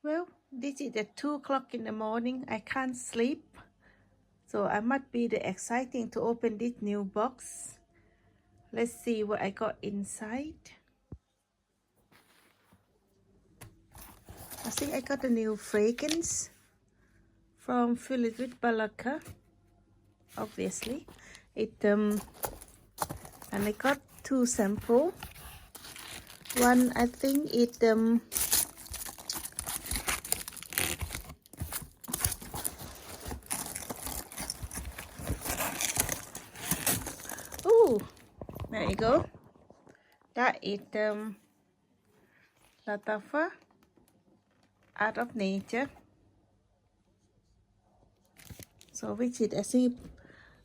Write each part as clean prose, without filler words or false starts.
Well, this is at 2 o'clock in the morning. I can't sleep. So I must be the exciting to open this new box. Let's see what I got inside. I think I got a new fragrance from Philip with Balaka. Obviously. And I got 2 samples. One I think oh, there you go. That is Latafa, Art of Nature. So which is, I think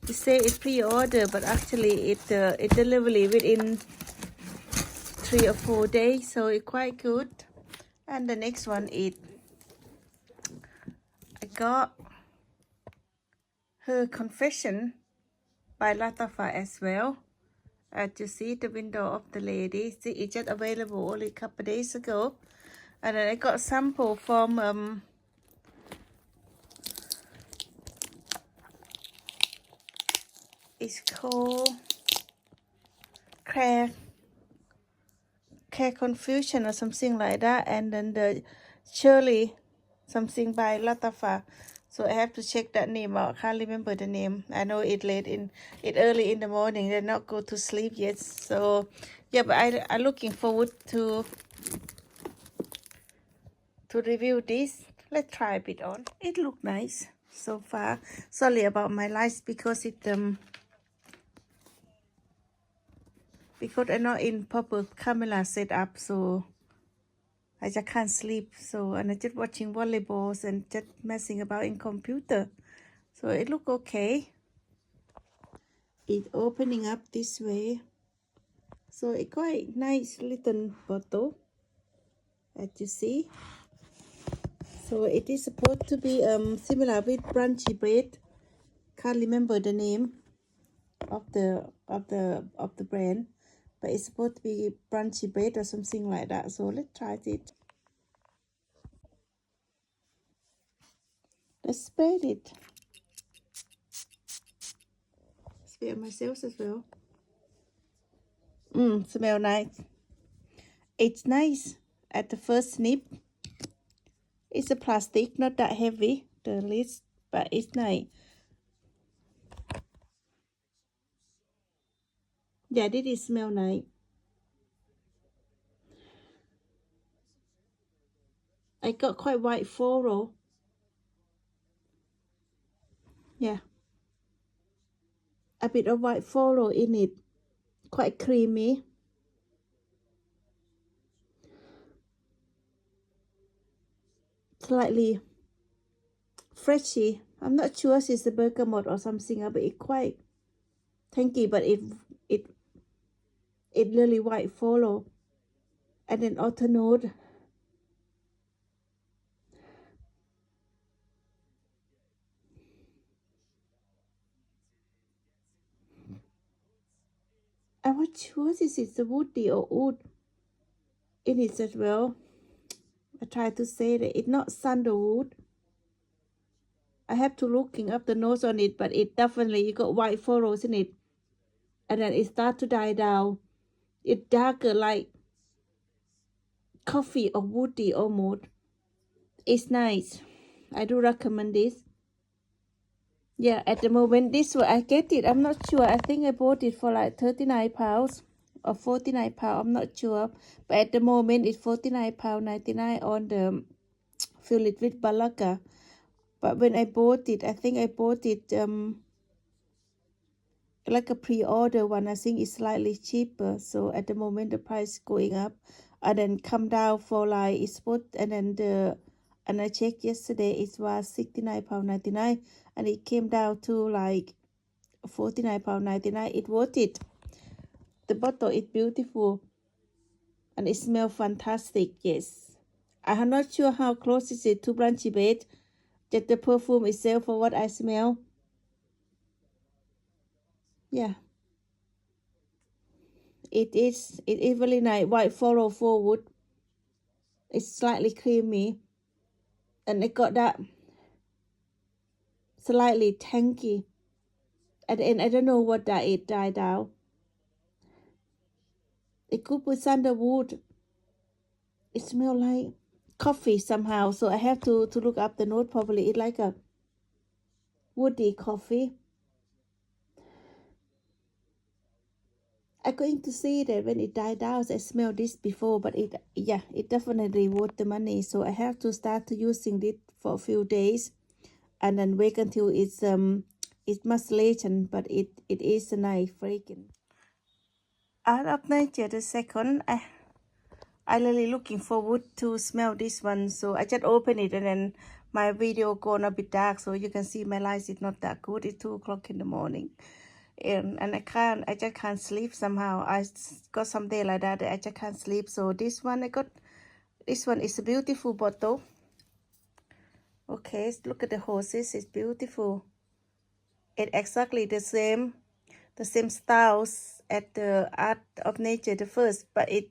they say it's pre-order, but actually it delivery within 3 or 4 days, so it's quite good. And the next one is I got Her Confession by Latafa as well. As you see the window of the lady, see, it's just available only a couple days ago. And then I got a sample from it's called Care Confusion or something like that, and then the Shirley something by Latafa. So I have to check that name out. I can't remember the name. I know it early in the morning. They're not go to sleep yet. So yeah, but I'm looking forward to review this. Let's try a bit on. It look nice so far. Sorry about my lights because I'm not in proper camera setup, so I just can't sleep. So, and I'm just watching volleyballs and just messing about in computer. So it look okay. It's opening up this way. So it's quite nice little bottle, as you see. So it is supposed to be similar with Brunchy Bread. Can't remember the name of the brand, but it's supposed to be Brunchy Bread or something like that. So let's try it. Let's spread it. Smell myself as well. Smell nice. It's nice at the first snip. It's a plastic, not that heavy, the lid, but it's nice. Yeah, this is smell nice. I got quite white floral. Yeah. A bit of white floral in it. Quite creamy. Slightly freshy. I'm not sure if it's the bergamot or something, but it's quite tangy, but it really white floral. And then outer note. I'm not sure if it's the woody or oud in it as well. I try to say that it's not sandalwood. I have to looking up the nose on it, but it definitely you got white furrows in it, and then it start to die down. It's darker like coffee or woody almost. It's nice. I do recommend this. Yeah, at the moment this one I get it. I'm not sure. I think I bought it for like £39 or £49. I'm not sure, but at the moment it's £49.99 on the Fill It with Balaka. But when I bought it, I think I bought it like a pre-order one. I think it's slightly cheaper. So at the moment the price going up, and then come down for like it's put, and then and I checked yesterday it was £69.99, and it came down to like £49.99. It worth it. The bottle is beautiful and it smells fantastic. Yes, I'm not sure how close is it to Brunchy Bread. Just the perfume itself for what I smell. Yeah, it is really nice. White floral forward. It's slightly creamy. and it got that slightly tangy. At the end, I don't know what that it died down. It could be sandalwood. It smells like coffee somehow, so I have to look up the note properly. It's like a woody coffee. I'm going to say that when it died down, I smelled this before, but it definitely worth the money. So I have to start using it for a few days, and then wait until it's macerated. But it is a nice fragrance. Out of nature, the second, I really looking forward to smell this one. So I just open it, and then my video gonna be dark, so you can see my light is not that good. It's 2 o'clock in the morning. And I just can't sleep somehow. I got some day like that I just can't sleep. So this one this one is a beautiful bottle. Okay, look at the horses. It's beautiful. It's exactly the same styles at the Art of Nature the first, but it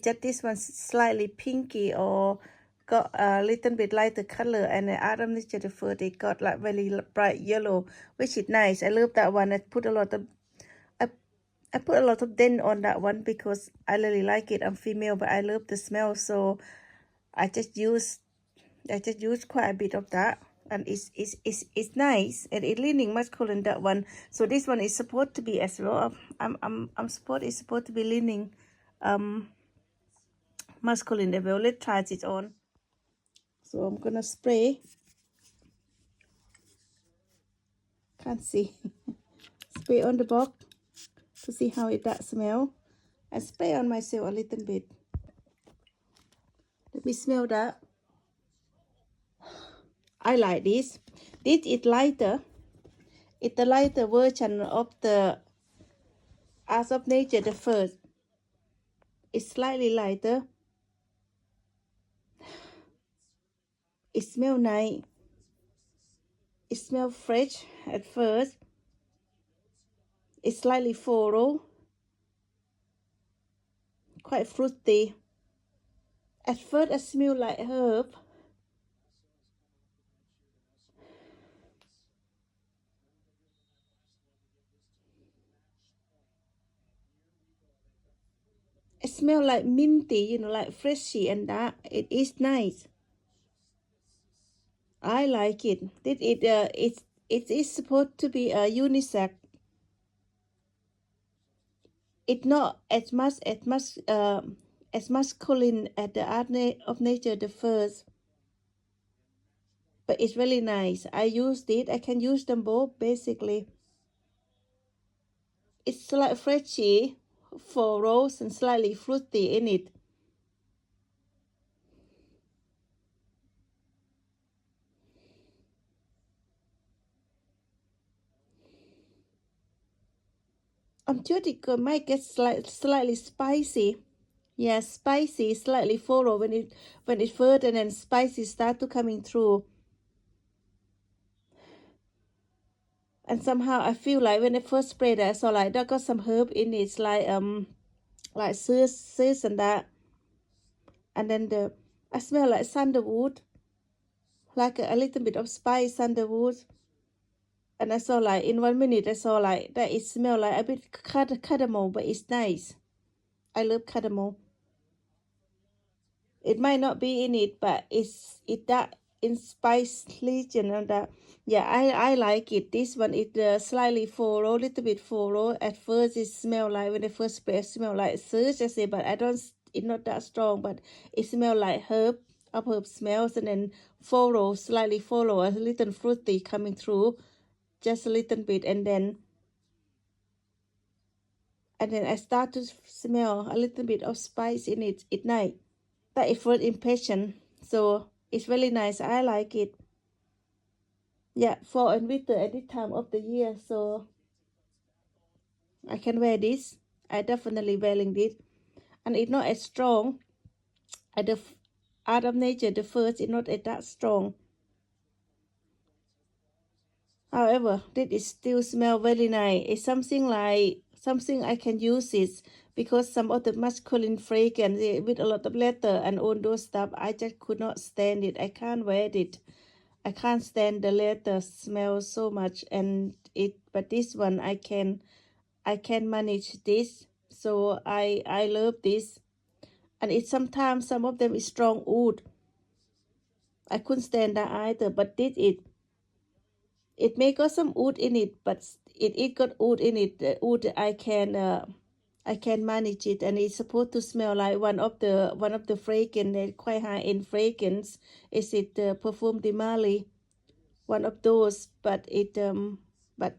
just this one slightly pinky or got a little bit lighter color, and the Art of Nature the first it got like very bright yellow, which is nice. I love that one. I put a lot of dent on that one because I really like it. I'm female, but I love the smell, so I just use quite a bit of that, and it's nice, and it's leaning masculine, that one. So this one is supposed to be as well. It's supposed to be leaning masculine as well. Let's try it on. So I'm gonna spray. Can't see. Spray on the box to see how it does smell. I spray on myself a little bit. Let me smell that. I like this. This is lighter. It's the lighter version of the Art of Nature the first. It's slightly lighter. It smells nice. It smells fresh at first. It's slightly floral. Quite fruity. At first it smells like herb. It smells like minty, like freshy, and that. It is nice. I like it. It is supposed to be a unisex. It's not as masculine as the Art of Nature the first, but it's really nice. I used it. I can use them both basically. It's like freshy, floral, and slightly fruity in it. I'm sure it might get slightly spicy. Yeah, spicy, slightly floral when it first, and then spicy start to coming through. And somehow I feel like when I first sprayed it, I saw like that got some herb in it. It's like cis and that. And then I smell like sandalwood, like a little bit of spice sandalwood. And I saw like in 1 minute I saw like that it smell like a bit cardamom, but it's nice. I love cardamom. It might not be in it, but it that in spice legion and that. Yeah, I like it. This one is slightly floral, little bit floral. At first it smell like, when I first spray, it smell like serge, I say, but it's not that strong, but it smell like herb smells, and then floral, slightly floral, a little fruity coming through, just a little bit, and then I start to smell a little bit of spice in it at night. That is first impression. So it's really nice. I like it. Yeah, fall and winter at this time of the year. So I can wear this. I definitely wearing this. And it's not as strong. At the Art of Nature, the first, it's not that strong. However, this is still smell very nice. It's something like something I can use it because some of the masculine fragrance with a lot of leather and all those stuff, I just could not stand it. I can't wear it. I can't stand the leather smell so much, and but this one I can manage this. So I love this, and it's sometimes some of them is strong wood. I couldn't stand that either, but it may got some wood in it, but it got wood in it. The wood I can manage it, and it's supposed to smell like one of the fragrance, quite high end fragrance. Is it Perfume de Mali? One of those, but but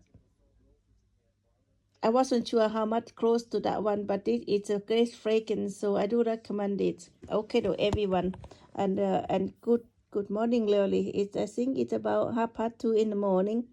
I wasn't sure how much close to that one, but it's a great fragrance, so I do recommend it. Okay, to everyone, and good morning, Lily. I think it's about 2:30 in the morning.